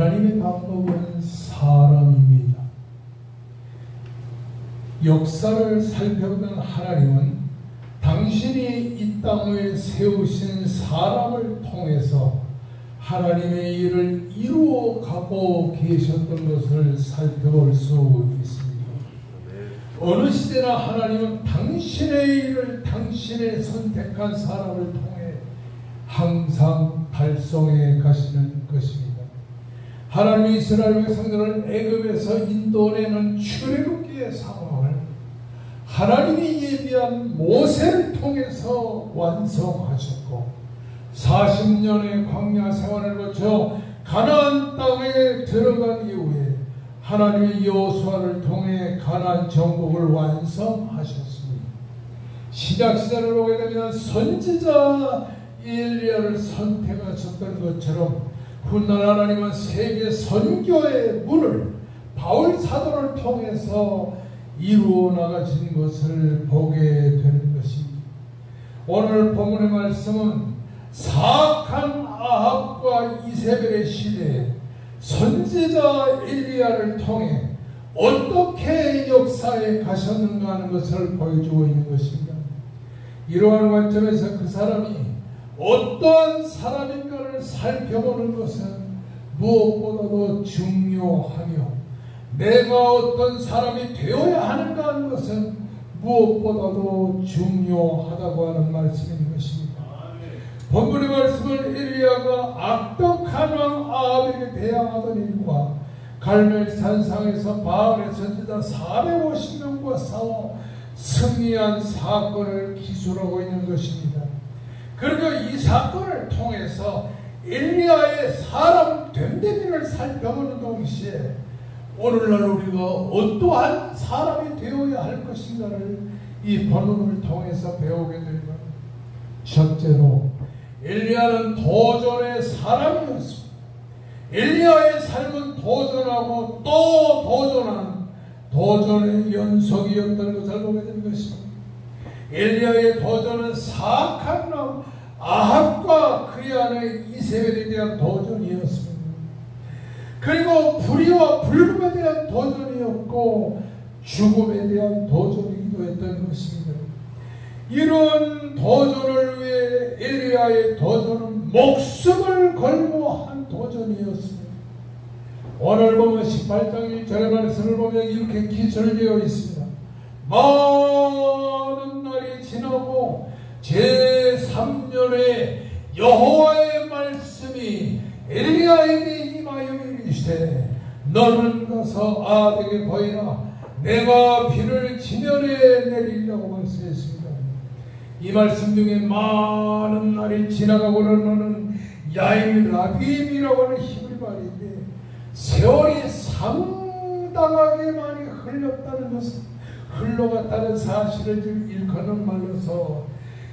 하나님의 방법은 사람입니다. 역사를 살펴보면 하나님은 당신이 이 땅에 세우신 사람을 통해서 하나님의 일을 이루어가고 계셨던 것을 살펴볼 수 있습니다. 어느 시대나 하나님은 당신의 일을 당신의 선택한 사람을 통해 항상 달성해 가시는 것입니다. 하나님이 이스라엘 백성들을 애굽에서 인도내는 출애굽기의 상황을 하나님이 예비한 모세를 통해서 완성하셨고 40년의 광야 생활을 거쳐 가나안 땅에 들어간 이후에 하나님의 여호수아를 통해 가나안 정복을 완성하셨습니다. 시작 시대를 보게 되면 선지자 엘리야를 선택하셨던 것처럼 훗날 하나님은 세계 선교의 문을 바울 사도를 통해서 이루어 나가신 것을 보게 되는 것입니다. 오늘 본문의 말씀은 사악한 아합과 이세벨의 시대에 선지자 엘리야를 통해 어떻게 역사에 가셨는가 하는 것을 보여주고 있는 것입니다. 이러한 관점에서 그 사람이 어떠한 사람인가를 살펴보는 것은 무엇보다도 중요하며 내가 어떤 사람이 되어야 하는가 하는 것은 무엇보다도 중요하다고 하는 말씀인 것입니다. 본문의 말씀을 엘리야가 악독한 왕 아합에게 대항하던 일과 갈멜산상에서 바알의 선지자 450명과 싸워 승리한 사건을 기술하고 있는 것입니다. 그리고 이 사건을 통해서 엘리야의 사람 됨됨이를 살펴보는 동시에 오늘날 우리가 어떠한 사람이 되어야 할 것인가를 이 본문을 통해서 배우게 됩니다. 첫째로 엘리야는 도전의 사람이었습니다. 엘리야의 삶은 도전하고 또 도전하는 도전의 연속이었던 것을 보게 된 것입니다. 엘리야의 도전은 사악한 왕 아합과 그의 아내 이세벨에 대한 도전이었습니다. 그리고 불의와 불금에 대한 도전이었고 죽음에 대한 도전이기도 했던 것입니다. 이런 도전을 위해 엘리야의 도전은 목숨을 걸고 한 도전이었습니다. 오늘 보면 18장 1절의 말씀을 보면 이렇게 기술되어 있습니다. 많은 날이 지나고 제3년에 여호와의 말씀이 엘리야에게 임하여 이르시되 너는 가서 아합에게 보이라 내가 비를 지면에 내리려고 말씀했습니다. 이 말씀 중에 많은 날이 지나가고는 너는 야일 라빔이라고 하는 히브리 말인데 세월이 상당하게 많이 흘렀다는 것은 흘러갔다는 사실을 지금 일컫는 말로서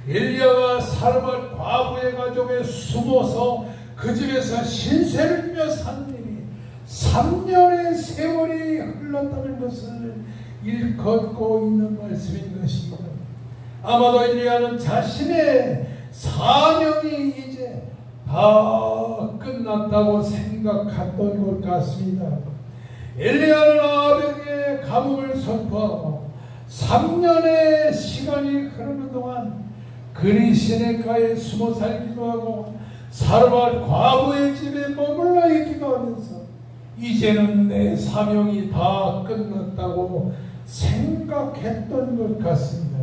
엘리야가 사르밧 과부의 가족에 숨어서 그 집에서 신세를 지며 산 일이 3년의 세월이 흘렀다는 것을 일컫고 있는 말씀인 것입니다. 아마도 엘리야는 자신의 사명이 이제 다 끝났다고 생각했던 것 같습니다. 엘리야는 아합에게 감옥을 선포하고 3년의 시간이 흐르는 동안 그리 시내가에 숨어 살기도 하고 사르밧 과부의 집에 머물러 있기도 하면서 이제는 내 사명이 다 끝났다고 생각했던 것 같습니다.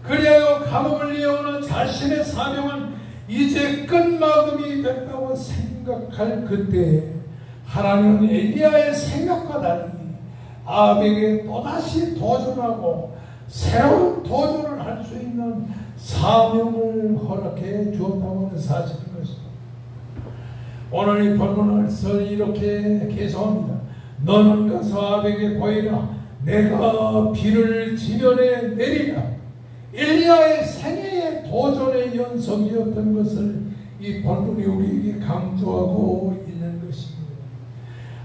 그리하여 감옥을 이어오는 자신의 사명은 이제 끝마금이 됐다고 생각할 그때 하나님은 엘리야의 생각과 달리 아합에게 또다시 도전하고 새로운 도전을 할 수 있는 사명을 허락해 주었다고 하는 사실인 것입니다. 오늘 이 본문에서 이렇게 계속합니다. 너는 가서 아합에게 보이라 내가 비를 지면에 내리라. 엘리야의 생애의 도전의 연속이었던 것을 이 본문이 우리에게 강조하고 있는 것입니다.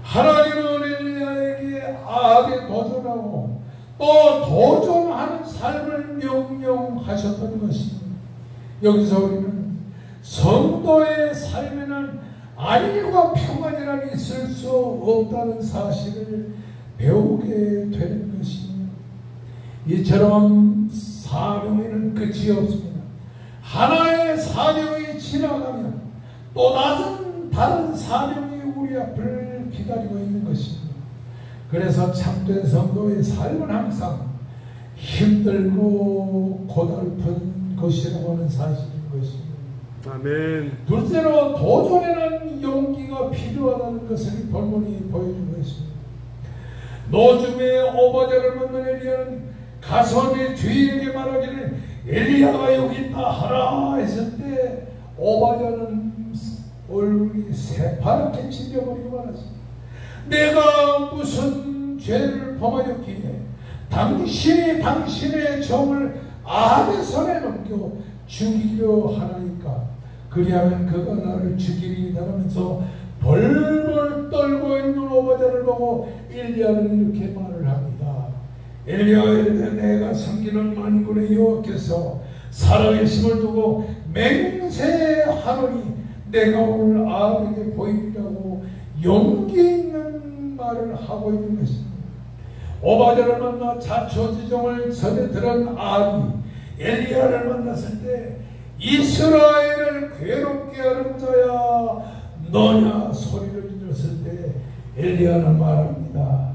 하나님은 엘리야에게 아합에 도전하고 또 도전하는 삶을 명령하셨던 것입니다. 여기서 우리는 성도의 삶에는 안일과 평안이란 있을 수 없다는 사실을 배우게 되는 것입니다. 이처럼 사명에는 끝이 없습니다. 하나의 사명이 지나가면 또 다른 사명이 우리 앞을 기다리고 있는 것입니다. 그래서 참된 성도의 삶은 항상 힘들고 고달픈 것이라고 하는 사실인 것입니다. 아멘. 둘째로 도전에는 용기가 필요하다는 것을 이 본문이 보여주고 있습니다. 노즘에 오바댜를 만난 엘리야는 가서 내 주인에게 말하기를 엘리야가 여기 있다 하라 했을 때 오바댜는 얼굴이 새파랗게 질려버리고 말았습니다. 내가 무슨 죄를 범하였기에 당신이 당신의 종을 아합의 손에 넘겨 죽이려 하나니까? 그리하면 그가 나를 죽이리이다 하면서 벌벌 떨고 있는 오바댜를 보고 엘리야는 이렇게 말을 합니다. 엘리야가 이르되 내가 섬기는 만군의 여호와께서 살아계심을 두고 맹세하노니 내가 오늘 아합에게 보이리라고 용기 있는 말을 하고 있는 것입니다. 오바댜를 만나 자초지종을 전에 들은 아합이 엘리야를 만났을 때 이스라엘을 괴롭게 하는 자야 너냐 소리를 들었을 때 엘리야는 말합니다.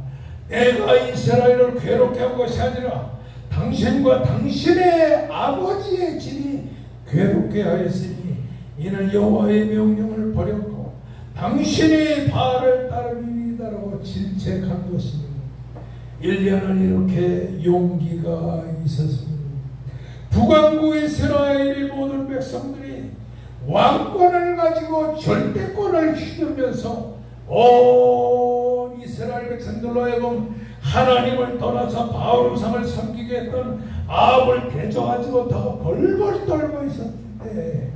내가 이스라엘을 괴롭게 한 것이 아니라 당신과 당신의 아버지의 집이 괴롭게 하였으니 이는 여호와의 명령을 버렸고 당신이 바알을 따르리이다라고 질책한 것입니다. 엘리야는 이렇게 용기가 있었습니다. 북왕국 이스라엘의 모든 백성들이 왕권을 가지고 절대권을 휘두르면서 온 이스라엘 백성들로 하여금 하나님을 떠나서 바알 우상을 섬기게 했던 아합을 대적하지 못하고 벌벌 떨고 있었을 때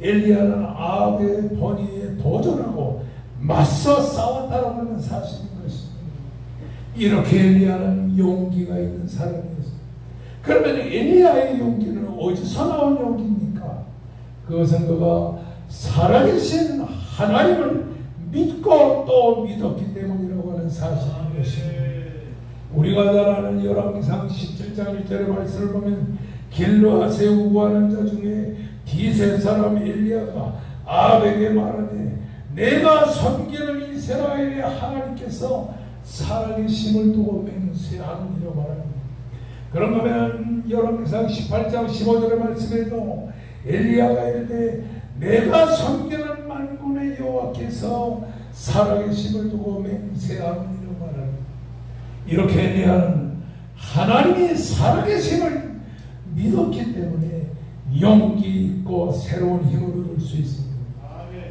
엘리야는 아합의 번뇌에 도전하고 맞서 싸웠다고 하는 사실인 것입니다. 이렇게 엘리야는 용기가 있는 사람이었습니다. 그러면 엘리야의 용기는 어디서 나온 용기입니까? 그것은 그가 살아계신 하나님을 믿고 또 믿었기 때문이라고 하는 사실인 것입니다. 우리가 잘 아는 열왕기상 17장 1절의 말씀을 보면 길르앗에 우고하는 자 중에 디세 사람 엘리야가 아합에게 말하되 내가 섬기는 이스라엘의 하나님께서 살아계심을 두고 맹세하느니라 말합니다. 그러면 열왕기상 18장 15절의 말씀에도 엘리야가 이르되 내가 섬기는 만군의 여호와께서 살아계심을 두고 맹세하느니라 말합니다. 이렇게 엘리야는 하나님이 살아계심을 믿었기 때문에 용기 있고 새로운 힘을 얻을 수 있습니다.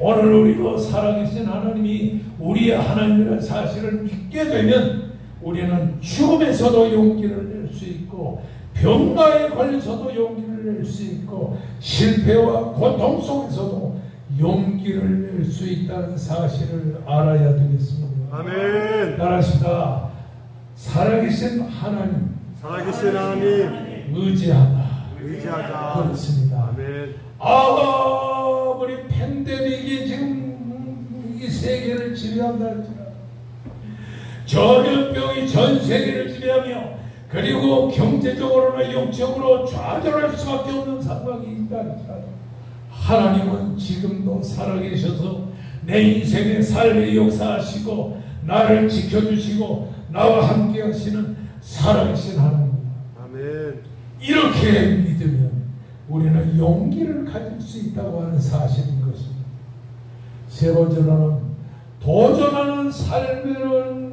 오늘 우리도 살아계신 하나님이 우리의 하나님이라는 사실을 믿게 되면 우리는 죽음에서도 용기를 낼 수 있고 병나에 걸려서도 용기를 낼 수 있고 실패와 고통 속에서도 용기를 낼 수 있다는 사실을 알아야 되겠습니다. 아멘. 따라합시다. 살아계신 하나님, 살아계신 하나님 의지하다. 그렇습니다. 아멘. 아무리 팬데믹이 지금 이 세계를 지배한다 할지라도 전염병이 전 세계를 지배하며 그리고 경제적으로나 영적으로 좌절할 수밖에 없는 상황이 있다 할지라도 하나님은 지금도 살아계셔서 내 인생의 삶의 역사하시고 나를 지켜주시고 나와 함께 하시는 살아계신 하나님입니다. 아멘. 이렇게 믿으면 우리는 용기를 가질 수 있다고 하는 사실인 것입니다. 세 번째로는 도전하는 삶에는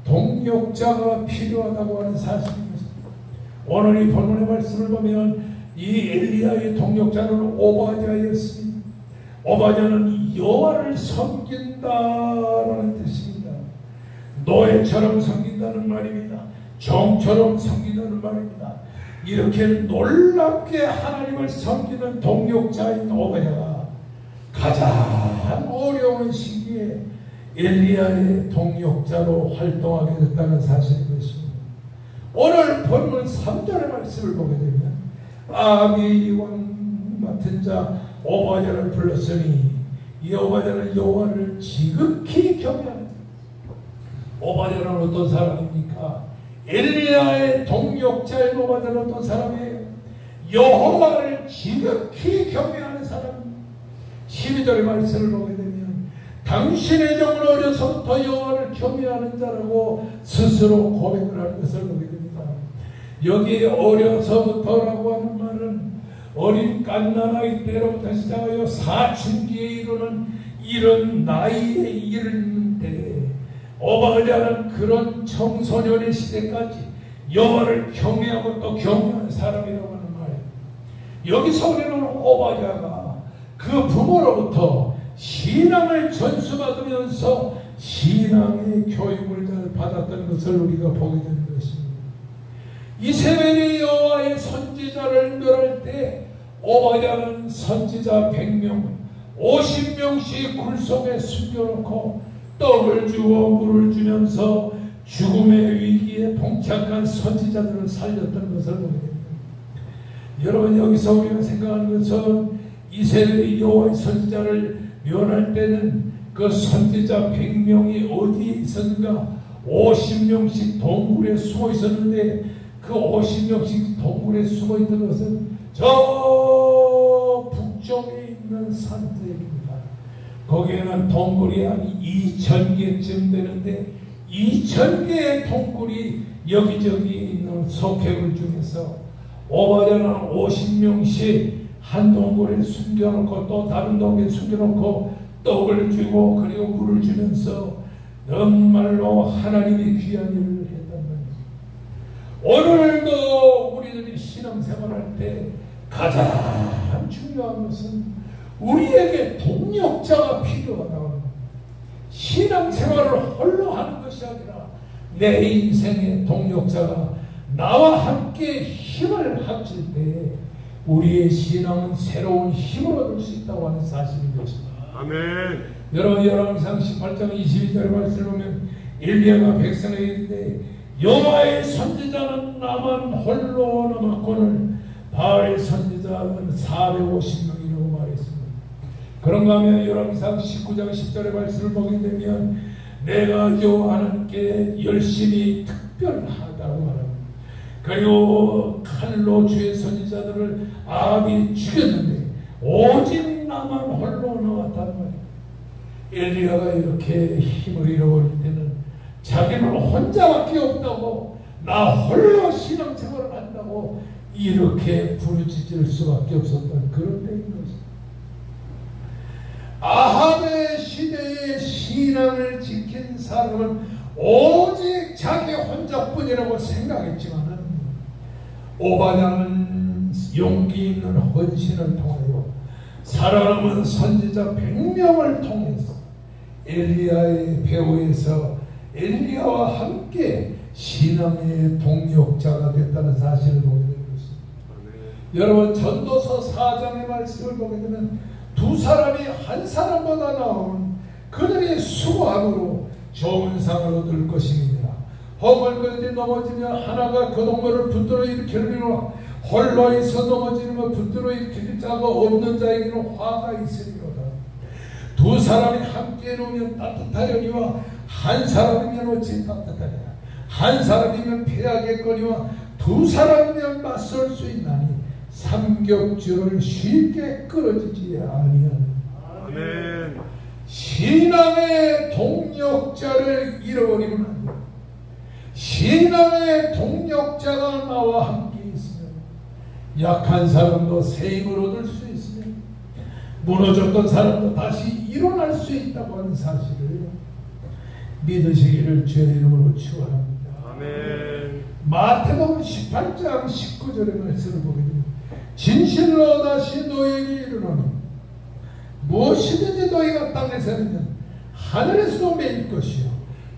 동력자가 필요하다고 하는 사실인 것입니다. 오늘 이 본문의 말씀을 보면 이 엘리야의 동력자는 오바댜였습니다. 오바댜는 여호와를 섬긴다라는 뜻입니다. 노예처럼 섬긴다는 말입니다. 종처럼 섬긴다는 말입니다. 이렇게 놀랍게 하나님을 섬기는 동력자인 오바댜가 가장 어려운 시기에 엘리야의 동력자로 활동하게 됐다는 사실인 것입니다. 오늘 본문 3절의 말씀을 보게 되면 아합이 왕 맡은 자 오바댜를 불렀으니 이 오바댜는 여호와를 지극히 경외하는 오바댜는 어떤 사람입니까? 엘리야의 동역자인 오바댜는 어떤 사람이에요? 여호와를 지극히 경외하는 사람입니다. 12절의 말씀을 보게 되면 당신의 종은 어려서부터 여호와를 경외하는 자라고 스스로 고백을 하는 것을 보게 됩니다. 여기 어려서부터라고 하는 말은 어린 갓난아이 때로부터 시작하여 사춘기에 이르는 이런 나이에 이르는데 오바댜는 그런 청소년의 시대까지 여호와를 경외하고 또 경외하는 사람이라고 하는 말이에요. 여기서 우리는 오바댜가 그 부모로부터 신앙을 전수받으면서 신앙의 교육을 잘 받았던 것을 우리가 보게 되는 것입니다. 이세벨이 여호와의 선지자를 멸할 때 오바댜는 선지자 100명 50명씩 굴 속에 숨겨놓고 떡을 주고 물을 주면서 죽음의 위기에 봉착한 선지자들을 살렸던 것을 보게 됩니다. 여러분 여기서 우리가 생각하는 것은 이세벨이 여호와의 선지자를 멸할 때는 그 선지자 100명이 어디에 있었는가? 50명씩 동굴에 숨어 있었는데 그 50명씩 동굴에 숨어 있던 것은 저 북쪽에 있는 산들입니다. 거기에는 동굴이 한 2000개쯤 되는데 2000개의 동굴이 여기저기 있는 석회굴 중에서 오바댜는 50명씩 한 동굴에 숨겨놓고 또 다른 동굴에 숨겨놓고 떡을 주고 그리고 물을 주면서 정말로 하나님이 귀한 일을 했단 말이죠. 오늘도 우리들이 신앙생활할 때 가장 중요한 것은 우리에게 동력자가 필요하다고 합니다. 신앙생활을 홀로 하는 것이 아니라 내 인생의 동력자가 나와 함께 힘을 합칠 때 우리의 신앙은 새로운 힘을 얻을 수 있다고 하는 사실인 것입니다. 아멘. 여러분 열왕기상 18장 22절의 말씀을 보면 엘리야가 백성에게 이르되 여호와의 선지자는 나만 홀로 남았거늘 바알의 선지자는 450명이라고 말했습니다. 그런가 하면 열왕기상 19장 10절의 말씀을 보게 되면 내가 여호와 하나님께 열심히 특별하다고 말합니다. 그리고 칼로 주의 선지자들을 아합이 죽였는데 오직 나만 홀로 나왔단 말이에요. 엘리야가 이렇게 힘을 잃어버릴 때는 자기는 혼자밖에 없다고 나 홀로 신앙생활을 한다고 이렇게 부르짖을 수밖에 없었던 그런 때인 것입니다. 아합의 시대에 신앙을 지킨 사람은 오직 자기 혼자뿐이라고 생각했지만 오바댜는 용기 있는 헌신을 통하여 살아남은 선지자 100명을 통해서 엘리야의 배후에서 엘리야와 함께 신앙의 동역자가 됐다는 사실을 보게 되는 것입니다. 여러분 전도서 4장의 말씀을 보게 되면 두 사람이 한 사람보다 나은 그들의 수고함으로 좋은 상을 얻을 것입니다. 허물건지 넘어지면 하나가 그 동물을 붙들어 일으키느니라. 홀로 있어 넘어지는 붙들어 일으킬 자가 없는 자에게는 화가 있으리로다. 두 사람이 함께 놓으면 따뜻하려니와 한 사람이면 어찌 따뜻하냐. 한 사람이면 패하겠거니와 두 사람이면 맞설 수 있나니 삼겹줄을 쉽게 끊어지지 아니하는. 아멘. 신앙의 동력자를 잃어버리면 안 돼. 신앙의 동력자가 나와 함께 있으면 약한 사람도 새 힘을 얻을 수 있으며 무너졌던 사람도 다시 일어날 수 있다고 하는 사실을 믿으시기를 주의 이름으로 축원합니다. 아멘. 마태복음 18장 19절의 말씀을 보게 됩니다. 진실로 다시 너희에게 이르노니 무엇이든지 너희가 땅에서 하면 하늘에서도 매일 것이요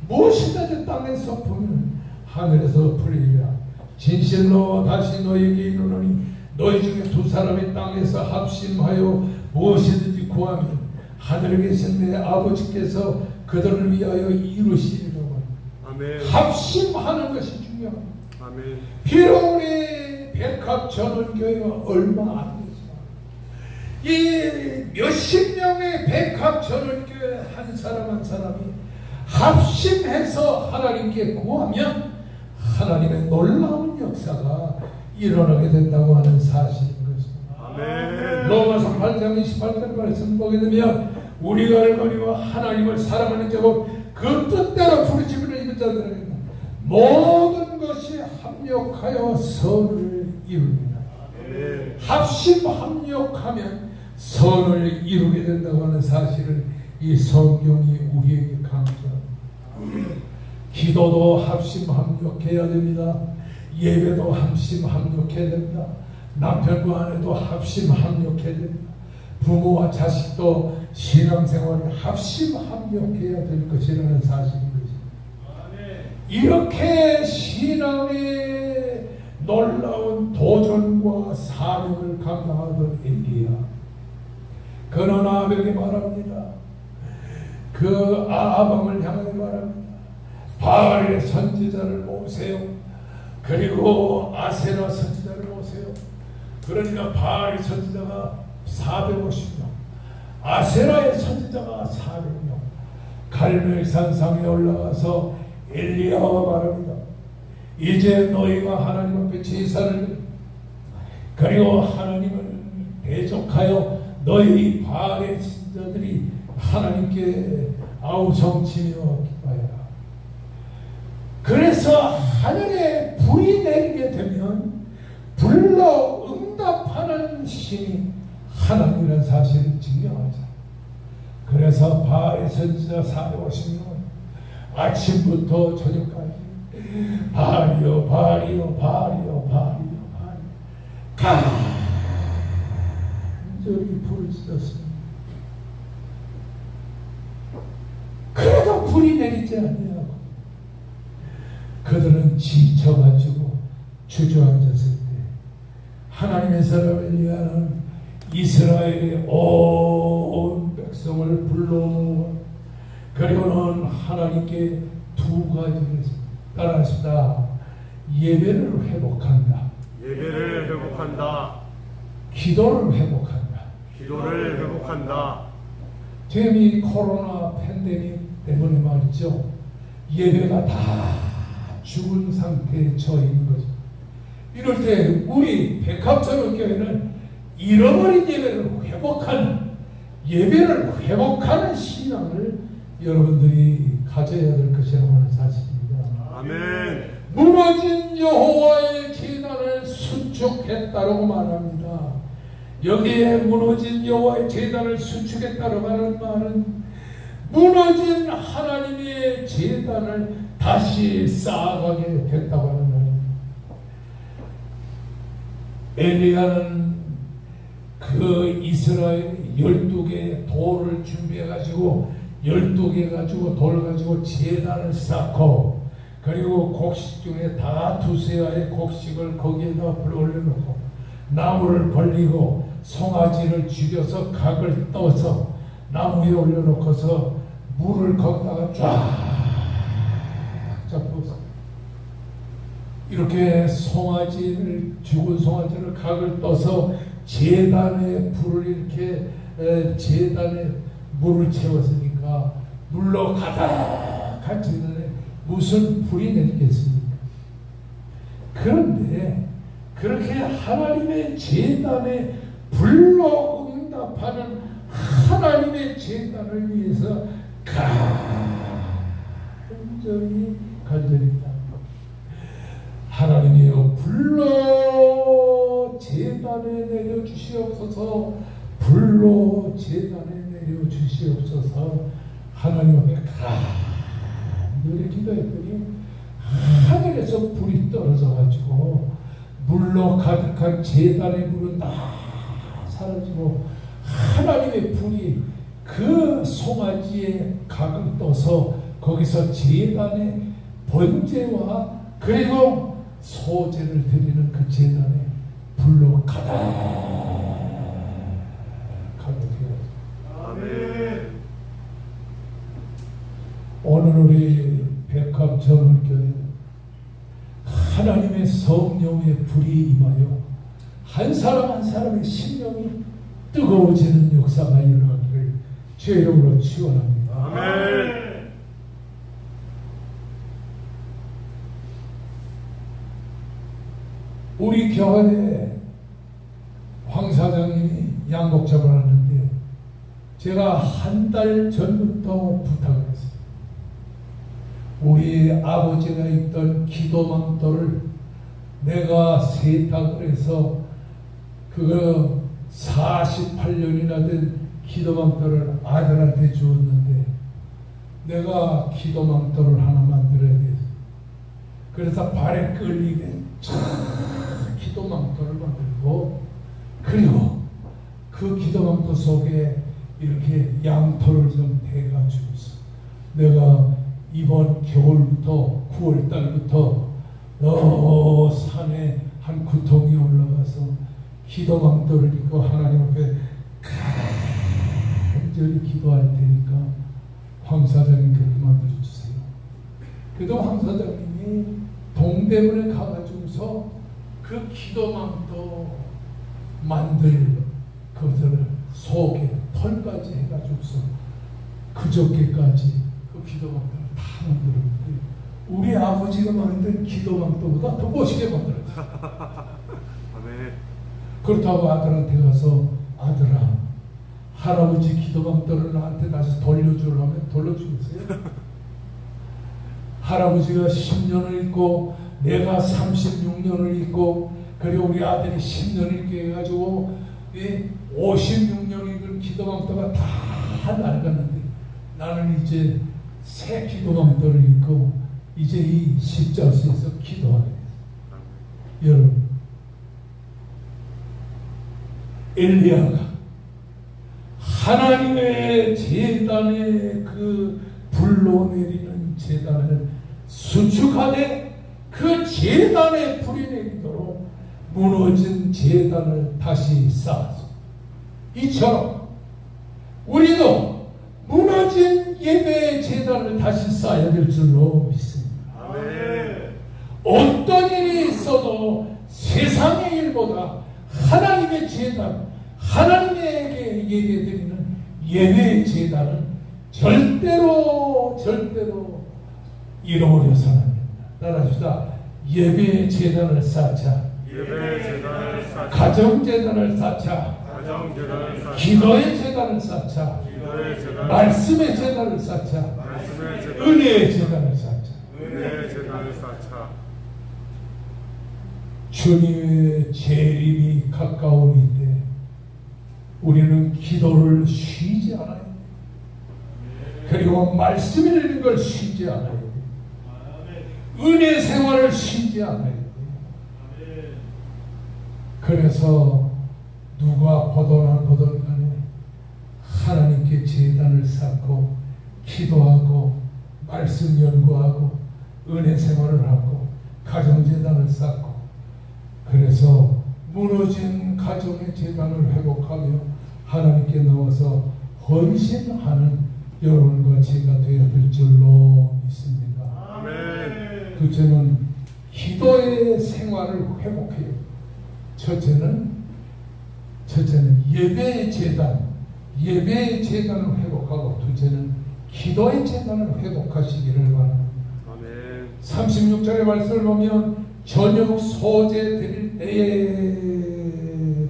무엇이든지 땅에서 보면 하늘에서 풀리리라. 진실로 다시 너희에게 이르노니 너희 중에 두 사람이 땅에서 합심하여 무엇이든지 구하면 하늘에 계신 내 아버지께서 그들을 위하여 이루시리라고. 아멘. 합심하는 것이 중요합니다. 아멘. 비록 우리 백합전원교회가 얼마 안 되지만 이 몇십 명의 백합천을교회 한 사람 한 사람이 합심해서 하나님께 구하면 하나님의 놀라운 역사가 일어나게 된다고 하는 사실인 것입니다. 아멘. 로마서 8장 28절 말씀 보게 되면 우리가 알거니와 하나님을 사랑하는 자고 그 뜻대로 부르심을 입은 자들에게는 모든 것이 합력하여 선을 이룹니다. 아멘. 합심 합력하면 선을 이루게 된다고 하는 사실을 이 성경이 우리에게 강조합니다. 기도도 합심 합력해야 됩니다. 예배도 합심 합력해야 됩니다. 남편과 아내도 합심 합력해야 됩니다. 부모와 자식도 신앙생활에 합심 합력해야 될 것이라는 사실인 것입니다. 이렇게 신앙의 놀라운 도전과 사명을 감당하던 엘리야, 그는 아합에게 말합니다. 그 아합왕을 향하여 말합니다. 바알의 선지자를 모으세요. 그리고 아세라 선지자를 모으세요. 그러니까 바알의 선지자가 450명, 아세라의 선지자가 400명. 갈멜산상에 올라가서 엘리야와 말합니다. 이제 너희가 하나님 앞에 제사를 그리고 하나님을 대적하여 너희 바알의 선지자들이 하나님께 아우성치며 기뻐해라. 그래서 하늘에 불이 내리게 되면 불로 응답하는 신이 하나님이라는 사실을 증명하자. 그래서 바알의 선지자 450명은 아침부터 저녁까지 바알이여 바알이여 바알이여 바알이여 바알이여 간절히 불을 지었습니다. 그래도 불이 내리지 않냐고. 그들은 지쳐가지고 주저앉았을 때 하나님의 사람 엘리야는 이스라엘의 온 백성을 불러모아 그리고는 하나님께 두 가지를 따라했습니다. 예배를 회복한다. 예배를 회복한다. 기도를 회복한다. 기도를 회복한다. 지금 이 코로나 팬데믹 때문에 말이죠. 예배가 다 죽은 상태에 처해 있는 거죠. 이럴 때 우리 백합천교회는 잃어버린 예배를 회복하는 신앙을 여러분들이 가져야 될 것이라고 하는 사실입니다. 아멘. 무너진 여호와의 제단을 수축했다고 말합니다. 여기에 무너진 여호와의 제단을 수축했다고 하는 말은 무너진 하나님의 제단을 다시 쌓아가게 됐다고 하는 말입니다. 엘리야는 그 이스라엘 12개의 돌을 준비해가지고 12개 가지고 돌 가지고 제단을 쌓고 그리고 곡식 중에 다 두세아의 곡식을 거기에다 불 올려놓고 나무를 벌리고 송아지를 죽여서 각을 떠서 나무 위에 올려놓고서 물을 거기다가 쫙 잡고서 이렇게 죽은 송아지를 각을 떠서 제단에 불을 이렇게 제단에 물을 채웠으니까 물로 가득한 제단에 무슨 불이 내리겠습니까? 그런데 그렇게 하나님의 제단에 불로 응답하는 하나님의 제단을 위해서 간절히 하나님이여 불로 제단에 내려주시옵소서. 불로 제단에 내려주시옵소서. 하나님 앞에 간절히 기도했더니 하늘에서 불이 떨어져 가지고 물로 가득한 제단의 물은 다 사라지고 하나님의 불이 그 송아지에 각을 떠서 거기서 제단의 번제와 그리고 소제를 드리는 그 제단에 불로 가득하게 되었습니다. 아멘. 오늘 우리 백합천을교회 하나님의 성령의 불이 임하여 한 사람 한 사람의 심령이 뜨거워지는 역사가 일어나기를 주의 이름으로 축원합니다. 아멘. 우리 교회에 황 사장님이 양곡잡을 하는데 제가 한 달 전부터 부탁을 했어요. 우리 아버지가 있던 기도망토를 내가 세탁을 해서 그거 48년이나 된 기도망토를 아들한테 주었는데 내가 기도망토를 하나 만들어야 돼서 그래서 발에 끌리게 기도망토를 만들고 그리고 그 기도망토 속에 이렇게 양토를 좀 대가지고서 내가 이번 겨울부터 9월달부터 산에 한 구덩이에 올라가서 기도망토를 입고 하나님 앞에 간절히 기도할 테니까 황 사장님 그렇게 만들어주세요. 그래도 황 사장님이 동대문에 가가지고서 그 기도망토 만들 것을 속에 털까지 해가지고서 그저께까지 그 기도망토를 다 만들었는데 우리 아버지가 만든 기도망토보다 더 멋있게 만들었어요. 아멘. 그렇다고 아들한테 가서 아들아 할아버지 기도망토를 나한테 다시 돌려주려면 돌려주겠어요? 할아버지가 10년을 있고 내가 36년을 있고 그리고 우리 아들이 10년을 있게 해가지고 56년을 익은 기도망토가 다 낡았는데 나는 이제 새 기도망토를 입고 이제 이 십자수에서 기도하게 됐어요. 여러분 엘리야가 하나님의 제단에 그 불러내리는 제단을 수축하되 그 제단에 불이 내리도록 무너진 제단을 다시 쌓았습니다. 이처럼 우리도 무너진 예배의 제단을 다시 쌓아야 될 줄로 믿습니다. 아멘. 어떤 일이 있어도 세상의 일보다 하나님의 제단, 하나님에게 예배드리는 예배의 제단은 절대로 잃어버려서는 안 됩니다. 따라합시다. 예배의 제단을 쌓자. 예배의 제단을 쌓자. 가정 제단을 쌓자. 가정 제단을 쌓자. 기도의 제단을 쌓자. 기도의 제단을 말씀의 제단을 쌓자. 말씀의 제단을 은혜의 제단을 쌓자. 은혜의 제단을 쌓자. 주님의 재림이 가까우니때 우리는 기도를 쉬지 않아요. 그리고 말씀 읽는 걸 쉬지 않아요. 은혜 생활을 쉬지 않아요. 그래서 누가 보든 안 보든 간에 하나님께 제단을 쌓고 기도하고 말씀 연구하고 은혜 생활을 하고 가정 제단을 쌓고 그래서 무너진 가정의 제단을 회복하며 하나님께 나와서 헌신하는 여러분과 제가 되어야 될 줄로 믿습니다. 아멘. 둘째는 기도의 생활을 회복해요. 첫째는 예배의 제단을 회복하고 둘째는 기도의 제단을 회복하시기를 바랍니다. 아멘. 36절의 말씀을 보면 저녁 소제 드릴 때에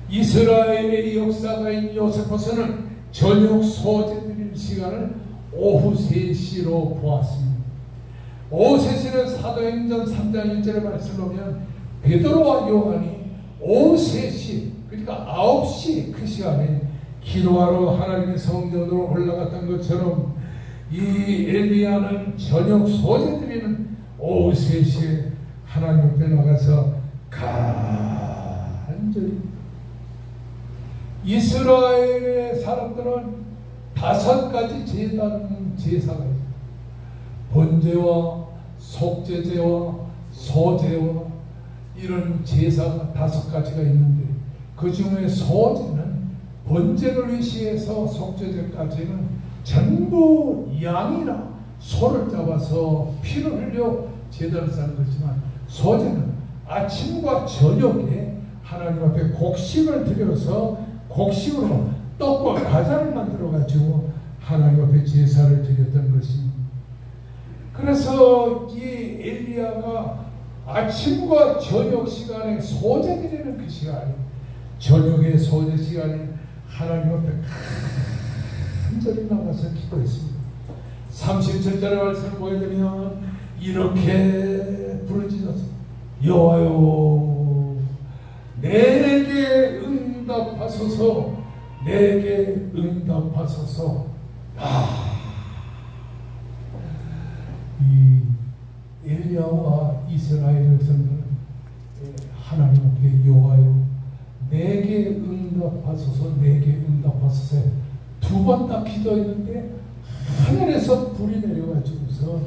이스라엘의 역사가인 요세포스는 저녁 소제 드릴 시간을 오후 3시로 보았습니다. 오후 3시는 사도행전 3장 1절의 말씀을 보면 베드로와 요한이 오후 3시 그러니까 9시 그 시간에 기도하러 하나님의 성전으로 올라갔던 것처럼 이 엘리야는 저녁 소제 드리는 오후 3시에 하나님 앞에 나가서 간절히 이스라엘의 사람들은 5가지 제사가 있어요. 번제와 속죄제와 소제와 이런 제사가 5가지가 있는데 그 중에 소제는 번제를 위시해서 속죄제까지는 전부 양이나 소를 잡아서 피를 흘려 제단을 쌓는 거지만 소제는 아침과 저녁에 하나님 앞에 곡식을 드려서 곡식으로 떡과 과자를 만들어 가지고 하나님 앞에 제사를 드렸던 것입니다. 그래서 이 엘리야가 아침과 저녁 시간에 소재 드리는 그 시간에, 저녁의 소재 시간에 하나님 앞에 간절히 나가서 기도했습니다. 37절의 말씀을 보여드리면 이렇게 부르짖었습니다. 여호와여, 내게 응답하소서, 내게 응답하소서. 이 엘리야와 이스라엘 백성들은 하나님 앞에 여호와여, 내게 응답하소서, 내게 응답하소서 두 번 딱 기도했는데 하늘에서 불이 내려가지고서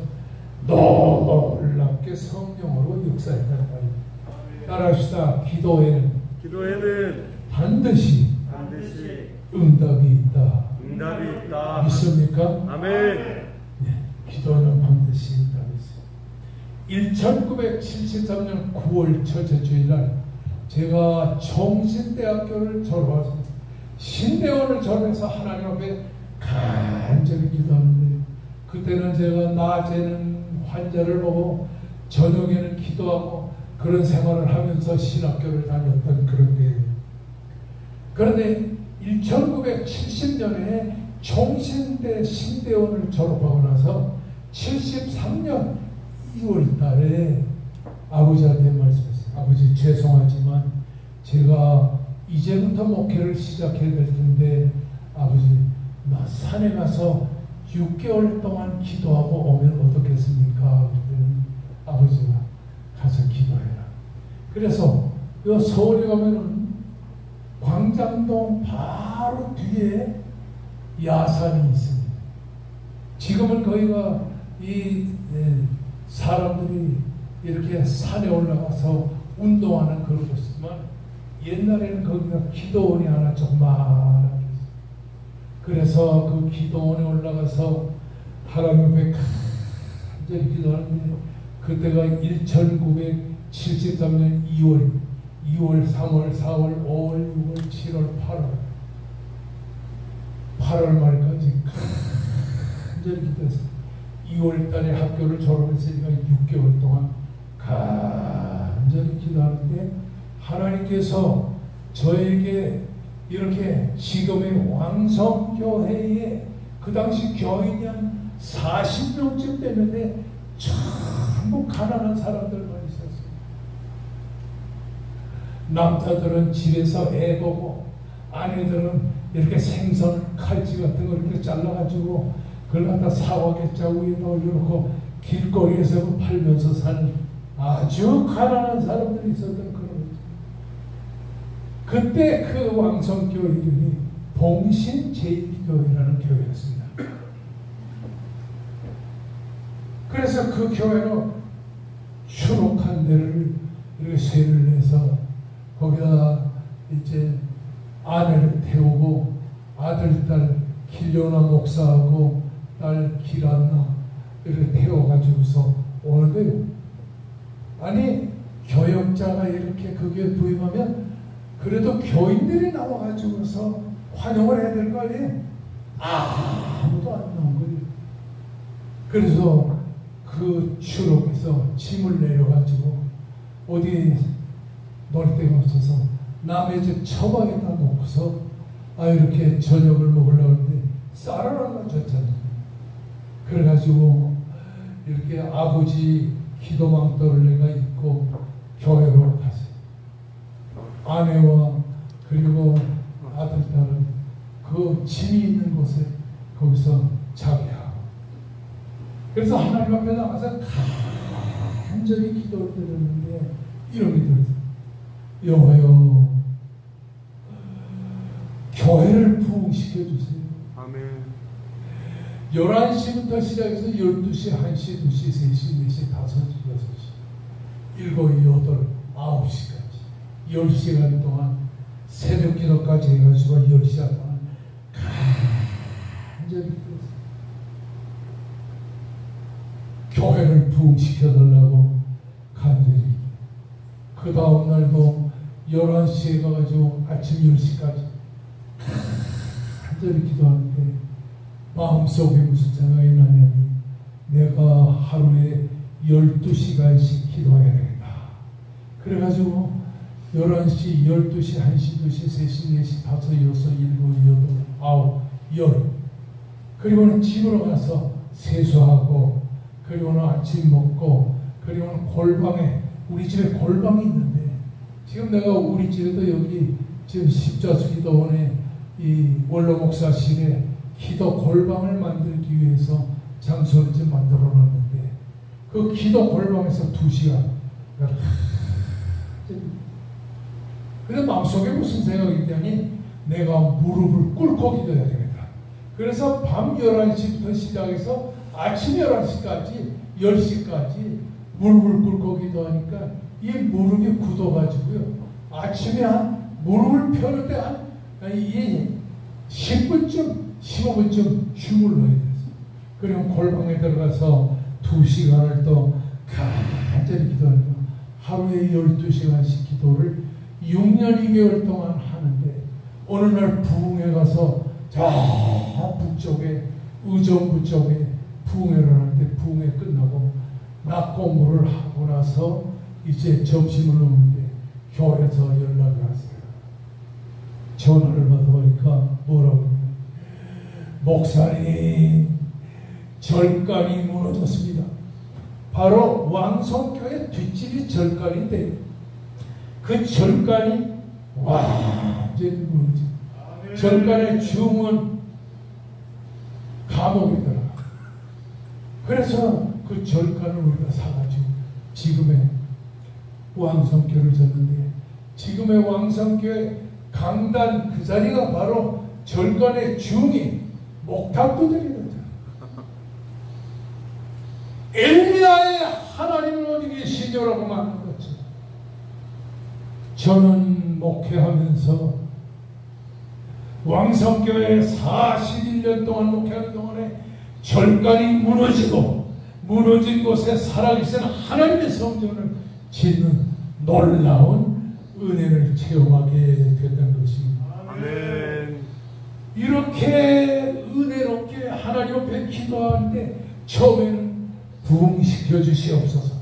놀랍게 성령으로 역사했다는 말입니다. 따라합시다. 기도에는 반드시 응답이 있다. 믿습니까? 아멘. 네, 기도는 반드시 응답이 있어요. 1973년 9월 첫째 주일날 제가 정신대학교를 졸업했습니다. 신대원을 졸업해서 하나님 앞에 간절히 기도하는데, 그때는 제가 낮에는 환자를 보고 저녁에는 기도하고 그런 생활을 하면서 신학교를 다녔던 그런 때예요. 그런데 1970년에 종신대 신대원을 졸업하고 나서 73년 2월 달에 아버지한테 말씀했어요. 아버지, 죄송하지만 제가 이제부터 목회를 시작해야 될 텐데 아버지, 나 산에 가서 6개월 동안 기도하고 오면 어떻겠습니까? 그랬더니 아버지가 가서 기도해라. 그래서 요 서울에 가면은 광장동 바로 뒤에 야산이 있습니다. 지금은 거기가 사람들이 이렇게 산에 올라가서 운동하는 그런 곳이지만 옛날에는 거기가 기도원이 하나 조그마하게 있어요. 그래서 그 기도원에 올라가서 하나님 앞에 간절히 기도하는데, 그때가 1973년 2월, 3월, 4월, 5월, 6월, 7월, 8월 말까지 간절히 기도했어요. 2월 달에 학교를 졸업했으니까 6개월 동안 간절히 기도하는데 하나님께서 저에게 이렇게 지금의 왕성교회에, 그 당시 교인이 한 40명쯤 되는데 전부 가난한 사람들만 있었어요. 남자들은 집에서 애 보고, 아내들은 이렇게 생선 칼집 같은 거 이렇게 잘라가지고 그걸 갖다 사과개자 위에다 올려놓고 길거리에서 팔면서 사는 아주 가난한 사람들이 있었던 그런 거죠. 그때 그 왕성교회 이름이 봉신제일교회라는 교회였습니다. 그래서 그 교회로 추록한 데를 이렇게 세를 내서 거기다 이제 아내를 태우고 아들, 딸 길려나 목사하고 딸 길안나 이렇게 태워가지고서 오는데요. 아니, 교역자가 이렇게 그 교회에 부임하면 그래도 교인들이 나와가지고서 환영을 해야 될 거 아니에요? 아무도 안 나온 거예요. 그래서 그 추록에서 짐을 내려가지고 어디 놀 데가 없어서 남의 집 처방에다 놓고서 이렇게 저녁을 먹으려고 하는데 쌀을 하나 줬잖아요. 그래가지고 이렇게 아버지 기도망토를 내가 입고 교회로 갔어요. 아내와 그리고 아들, 딸은 그 짐이 있는 곳에 거기서 자게 하고, 그래서 하나님 앞에 나가서 간절히 기도를 드렸는데 이런 기도를 했어요. 여호와여, 교회를 부흥시켜주세요. 아멘. 11시부터 시작해서 12시, 1시, 2시, 3시, 4시, 5시, 6시, 7, 8, 9시까지 10시간 동안 새벽 기도까지 해가지고 10시간 동안 간절히 기도했어요. 교회를 부흥시켜달라고 간절히. 그 다음 날도 11시에 가가지고 아침 10시까지 간절히 기도하는데 마음속에 무슨 생각이 나냐면 내가 하루에 12시간씩 기도해야 되겠다. 그래가지고 11시, 12시, 1시, 2시, 3시, 4시, 5, 6, 7, 8, 9, 10 그리고는 집으로 가서 세수하고 그리고는 아침 먹고 그리고는 골방에 우리 집에 골방이 있는데 지금 내가 우리 집에도 여기 지금 십자수기도원에 이 원로 목사실에 기도 골방을 만들기 위해서 장소를 좀 만들어 놨는데 그 기도 골방에서 2시간 그래 마음속에 무슨 생각이 있냐니 내가 무릎을 꿇고 기도해야 되겠다. 그래서 밤 11시부터 시작해서 아침 11시까지 10시까지 무릎을 꿇고 기도하니까 이 무릎이 굳어가지고요. 아침에 무릎을 펴는데 이 10분쯤 15분쯤 춤을 넣어야 됐어요. 그리고 골방에 들어가서 2시간을 또 간절히 기도하는 거 하루에 12시간씩 기도를 6년 2개월 동안 하는데 어느 날 부흥회 가서 저 북쪽에 의정부 쪽에 부흥회를 하는데 부흥회 끝나고 낙고물을 하고 나서 이제 점심을 먹는데 교회에서 연락이 왔어요. 전화를 받아보니까 뭐라고 목사님 절간이 무너졌습니다. 바로 왕성교회 뒷집이 절간인데 그 절간이 완전히 무너지. 절간의 주문 감옥에 들어가. 그래서 그 절간을 우리가 사가지고 지금의 왕성교회를 졌는데 지금의 왕성교회 강단 그 자리가 바로 절간의 중이 목탑도들이거든. 엘리야의 하나님은 어디 계시냐라고 말하는 거죠. 저는 목회하면서 왕성교회 41년 동안 목회하는 동안에 절간이 무너지고 무너진 곳에 살아계신 하나님의 성전을 짓는 놀라운 은혜를 체험하게 됐던 것입니다. 아멘. 이렇게 은혜롭게 하나님 앞에 기도하는데 처음에는 부흥시켜 주시옵소서.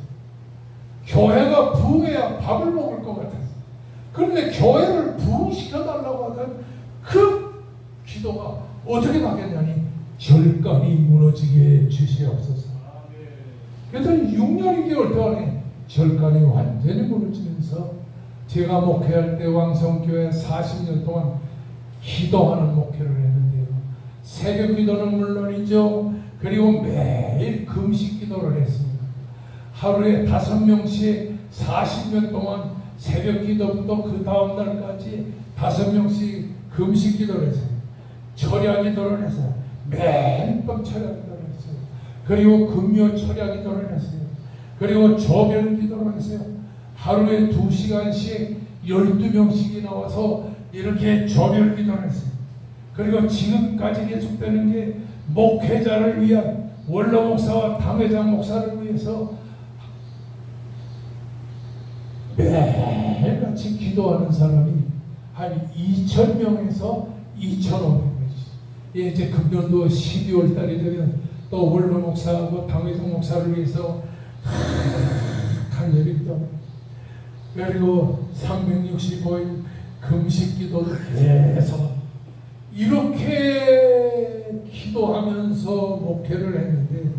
교회가 부흥해야 밥을 먹을 것 같아서. 그런데 교회를 부흥시켜 달라고 하던 그 기도가 어떻게 나겠냐니 절간이 무너지게 주시옵소서. 그래서 6년 2개월 동안에 절간이 완전히 무너지면서 제가 목회할 때 왕성교회 40년 동안 기도하는 목회를 했는데요. 새벽 기도는 물론이죠. 그리고 매일 금식 기도를 했습니다. 하루에 5명씩 40년 동안 새벽 기도부터 그 다음 날까지 5명씩 금식 기도를 했어요. 철야 기도를 했어요. 매일 밤 철야 기도를 했어요. 그리고 금요 철야 기도를 했어요. 그리고 조별 기도를 했어요. 하루에 2시간씩 12명씩이 나와서 이렇게 조별 기도를 했어요. 그리고 지금까지 계속되는 게 목회자를 위한 원로 목사와 당회장 목사를 위해서 매일같이 기도하는 사람이 한 2,000명에서 2,500명이지. 이제 금년도 12월 달이 되면 또 원로 목사하고 당회장 목사를 위해서 간절히 기도합니다. 그리고 365일 금식 기도도 계속 이렇게 기도하면서 목회를 했는데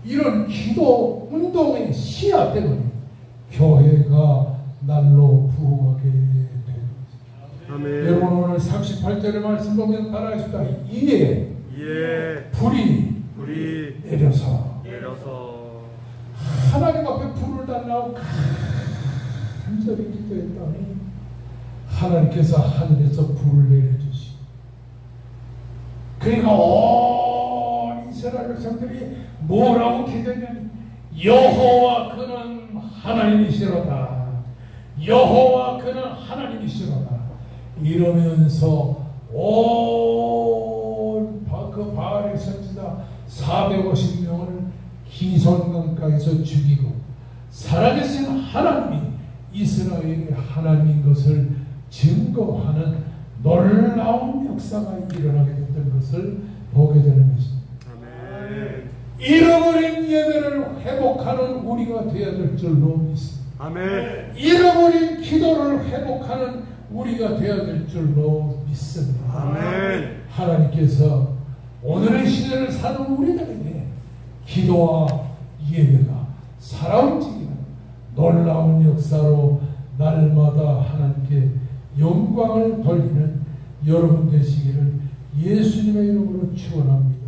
이런 기도 운동의 시야 때문에 교회가 날로 부흥하게 된 거죠. 여러분 오늘 38절의 말씀 보면 따라하십시다. 이에 불이 내려서 하나님 앞에 불을 달라고 간절히 기도했더니 하나님께서 하늘에서 불을 내려주시고 그러니까 온 이스라엘 백성들이 뭐라고 기도했냐면 여호와 그는 하나님이시로다. 여호와 그는 하나님이시로다. 이러면서 온 그 바알의 선지자 450명을 기손 강가에서 죽이고 살아계신 하나님이 이스라엘의 하나님인 것을 증거하는 놀라운 역사가 일어나게 됐던 것을 보게 되는 것입니다. 아멘. 잃어버린 예배를 회복하는 우리가 되어야 될 줄로 믿습니다. 아멘. 잃어버린 기도를 회복하는 우리가 되어야 될 줄로 믿습니다. 아멘. 하나님께서 오늘의 시대를 사는 우리들에게 기도와 예배가 살아움직이는 놀라운 역사로 날마다 하나님께 영광을 돌리는 여러분 되시기를 예수님의 이름으로 축원합니다.